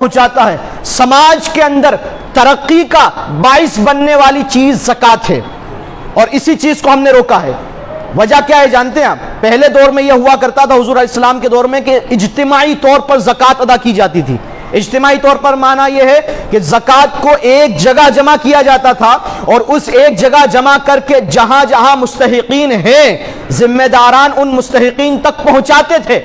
پہنچاتا ہے۔ سماج کے اندر ترقی کا باعث بننے والی چیز زکوٰۃ ہے، اور اسی چیز کو ہم نے روکا ہے۔ وجہ کیا ہے جانتے ہیں آپ؟ پہلے دور میں یہ ہوا کرتا تھا حضور علیہ السلام کے دور میں کہ اجتماعی طور پر زکوٰۃ ادا کی جاتی تھی۔ اجتماعی طور پر معنی یہ ہے کہ زکوٰۃ کو ایک جگہ جمع کیا جاتا تھا، اور اس ایک جگہ جمع کر کے جہاں جہاں مستحقین ہیں ذمہ داران ان مستحقین تک پہنچاتے تھے۔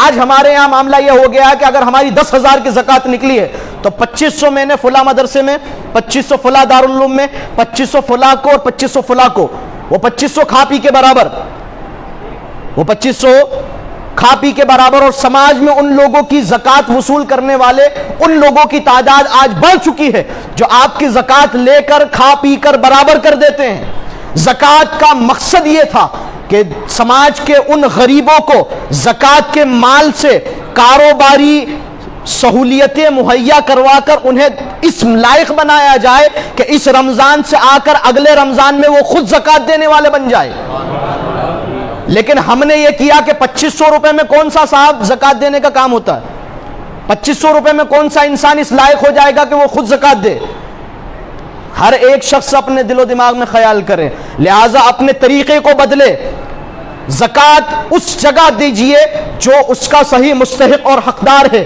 آج ہمارے یہاں معاملہ یہ ہو گیا ہے کہ اگر ہماری 10,000 کی زکوٰۃ نکلی ہے تو 2500 میں نے فلاں مدرسے میں، 2500 فلاں دارالعلوم میں، 2500 فلاں کو اور 2500 فلاں کو، وہ 2500 کھا پی کے برابر، وہ 2500 کھا پی کے برابر۔ اور سماج میں ان لوگوں کی زکوٰۃ وصول کرنے والے ان لوگوں کی تعداد آج بڑھ چکی ہے جو آپ کی زکوٰۃ لے کر کھا پی کر برابر کر دیتے ہیں۔ زکوٰۃ کا مقصد یہ تھا کہ سماج کے ان غریبوں کو زکوٰۃ کے مال سے کاروباری سہولیتیں مہیا کروا کر انہیں اس لائق بنایا جائے کہ اس رمضان سے آ کر اگلے رمضان میں وہ خود زکوٰۃ دینے والے بن جائے۔ لیکن ہم نے یہ کیا کہ 2500 روپے میں کون سا صاحب زکوٰۃ دینے کا کام ہوتا ہے؟ 2500 روپے میں کون سا انسان اس لائق ہو جائے گا کہ وہ خود زکوٰۃ دے؟ ہر ایک شخص اپنے دل و دماغ میں خیال کرے، لہٰذا اپنے طریقے کو بدلے۔ زکوٰۃ اس جگہ دیجئے جو اس کا صحیح مستحق اور حقدار ہے۔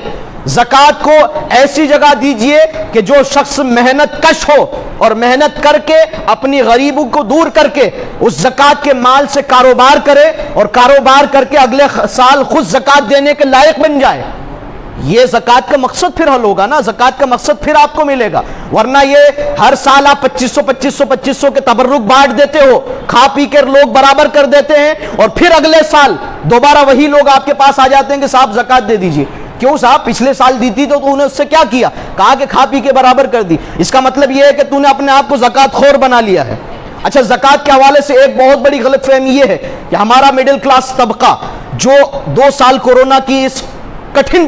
زکوٰۃ کو ایسی جگہ دیجئے کہ جو شخص محنت کش ہو اور محنت کر کے اپنی غریبوں کو دور کر کے اس زکوٰۃ کے مال سے کاروبار کرے، اور کاروبار کر کے اگلے سال خود زکوٰۃ دینے کے لائق بن جائے۔ یہ زکوٰۃ کا مقصد پھر حل ہوگا نا، زکوٰۃ کا مقصد پھر آپ کو ملے گا۔ ورنہ یہ ہر سال آپ 2500 کے تبرک بانٹ دیتے ہو، کھا پی کر لوگ برابر کر دیتے ہیں، اور پھر اگلے سال دوبارہ وہی لوگ آپ کے پاس آ جاتے ہیں کہ صاحب زکوٰۃ دے دیجئے۔ کیوں صاحب؟ پچھلے سال دی تھی تو نے اس سے کیا کیا؟ کہا کہ کھا پی کے برابر کر دی۔ اس کا مطلب یہ ہے کہ تو نے اپنے آپ کو زکوٰۃ خور بنا لیا ہے۔ اچھا، زکوٰۃ کے حوالے سے ایک بہت بڑی غلط فہمی یہ ہے کہ ہمارا مڈل کلاس طبقہ جو 2 سال کورونا کی اس کٹھن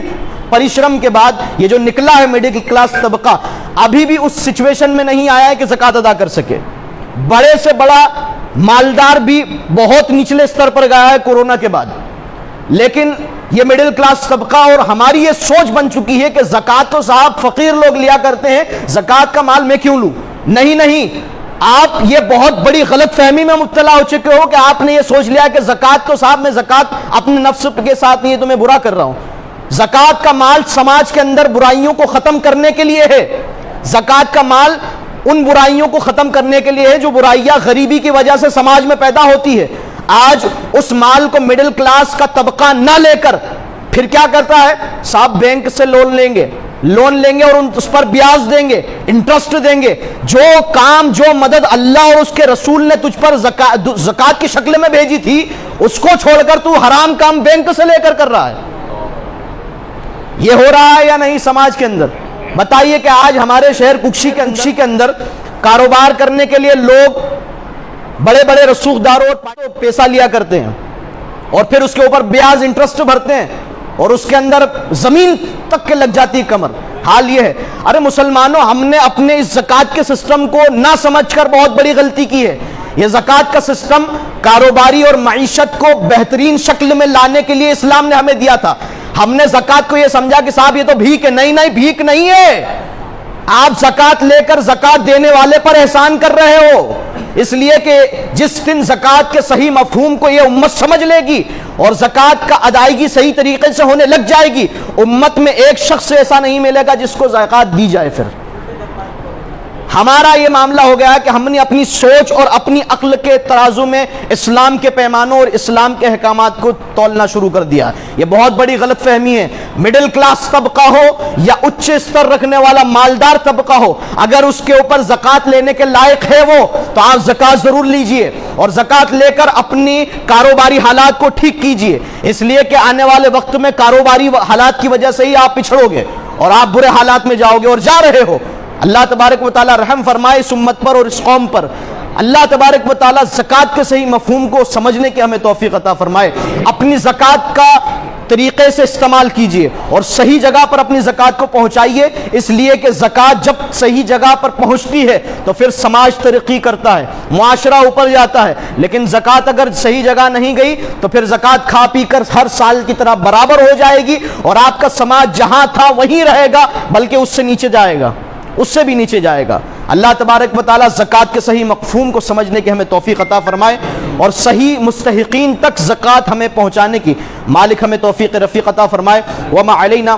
پریشرم کے بعد یہ جو نکلا ہے مڈل کلاس طبقہ، ابھی بھی اس سچویشن میں نہیں آیا ہے کہ زکوٰۃ ادا کر سکے۔ بڑے سے بڑا مالدار بھی بہت نچلے سطر پر گیا ہے کورونا کے بعد، لیکن یہ مڈل کلاس طبقہ اور ہماری یہ سوچ بن چکی ہے کہ زکوٰۃ تو صاحب فقیر لوگ لیا کرتے ہیں، زکوٰۃ کا مال میں کیوں لوں؟ نہیں، آپ یہ بہت بڑی غلط فہمی میں مبتلا ہو چکے ہو کہ آپ نے یہ سوچ لیا کہ زکوٰۃ تو صاحب میں زکوٰۃ اپنے نفس کے ساتھ نہیں ہے تو میں برا کر رہا ہوں۔ زکوٰۃ کا مال سماج کے اندر برائیوں کو ختم کرنے کے لیے ہے۔ زکوٰۃ کا مال ان برائیوں کو ختم کرنے کے لیے ہے جو برائیاں غریبی کی وجہ سے سماج میں پیدا ہوتی ہے۔ آج اس مال کو مڈل کلاس کا طبقہ نہ لے کر پھر کیا کرتا ہے؟ صاحب بینک سے لون لیں گے اور اس پر بیاج دیں گے، انٹرسٹ دیں گے۔ جو کام، جو مدد اللہ اور اس کے رسول نے تجھ پر زکوٰۃ کی شکل میں بھیجی تھی، اس کو چھوڑ کر تو حرام کام بینک سے لے کر رہا ہے۔ یہ ہو رہا ہے یا نہیں سماج کے اندر؟ بتائیے کہ آج ہمارے شہر ککشی کے اندر کاروبار کرنے کے لیے لوگ بڑے بڑے رسوخداروں پیسہ لیا کرتے ہیں، اور پھر اس کے اوپر بیاج انٹرسٹ بھرتے ہیں، اور اس کے اندر زمین تک کے لگ جاتی کمر۔ حال یہ ہے، ارے مسلمانوں، ہم نے اپنے اس زکوٰۃ کے سسٹم کو نہ سمجھ کر بہت بڑی غلطی کی ہے۔ یہ زکوٰۃ کا سسٹم کاروباری اور معیشت کو بہترین شکل میں لانے کے لیے اسلام نے ہمیں دیا تھا۔ ہم نے زکوٰۃ کو یہ سمجھا کہ صاحب یہ تو بھیک ہے۔ نہیں، بھیک نہیں ہے۔ آپ زکوٰۃ لے کر زکوٰۃ دینے والے پر احسان کر رہے ہو، اس لیے کہ جس دن زکوٰۃ کے صحیح مفہوم کو یہ امت سمجھ لے گی اور زکوٰۃ کا ادائیگی صحیح طریقے سے ہونے لگ جائے گی، امت میں ایک شخص ایسا نہیں ملے گا جس کو زکوٰۃ دی جائے۔ پھر ہمارا یہ معاملہ ہو گیا کہ ہم نے اپنی سوچ اور اپنی عقل کے ترازو میں اسلام کے پیمانوں اور اسلام کے احکامات کو تولنا شروع کر دیا۔ یہ بہت بڑی غلط فہمی ہے۔ مڈل کلاس طبقہ ہو یا اچھ استر رکھنے والا مالدار طبقہ ہو، اگر اس کے اوپر زکوٰۃ لینے کے لائق ہے وہ، تو آپ زکوٰۃ ضرور لیجئے، اور زکوٰۃ لے کر اپنی کاروباری حالات کو ٹھیک کیجئے، اس لیے کہ آنے والے وقت میں کاروباری حالات کی وجہ سے ہی آپ پچھڑو گے اور آپ برے حالات میں جاؤ گے، اور جا رہے ہو۔ اللہ تبارک و تعالی رحم فرمائے اس امت پر اور اس قوم پر۔ اللہ تبارک و تعالی زکوٰۃ کے صحیح مفہوم کو سمجھنے کی ہمیں توفیق عطا فرمائے۔ اپنی زکوٰۃ کا طریقے سے استعمال کیجئے اور صحیح جگہ پر اپنی زکوٰۃ کو پہنچائیے، اس لیے کہ زکوٰۃ جب صحیح جگہ پر پہنچتی ہے تو پھر سماج ترقی کرتا ہے، معاشرہ اوپر جاتا ہے۔ لیکن زکوٰۃ اگر صحیح جگہ نہیں گئی تو پھر زکوٰۃ کھا پی کر ہر سال کی طرح برابر ہو جائے گی اور آپ کا سماج جہاں تھا وہیں رہے گا، بلکہ اس سے نیچے جائے گا، اس سے بھی نیچے جائے گا۔ اللہ تبارک و تعالیٰ زکوٰۃ کے صحیح مفہوم کو سمجھنے کی ہمیں توفیق عطا فرمائے اور صحیح مستحقین تک زکوٰۃ ہمیں پہنچانے کی مالک ہمیں توفیق رفیق عطا فرمائے۔ وما علینا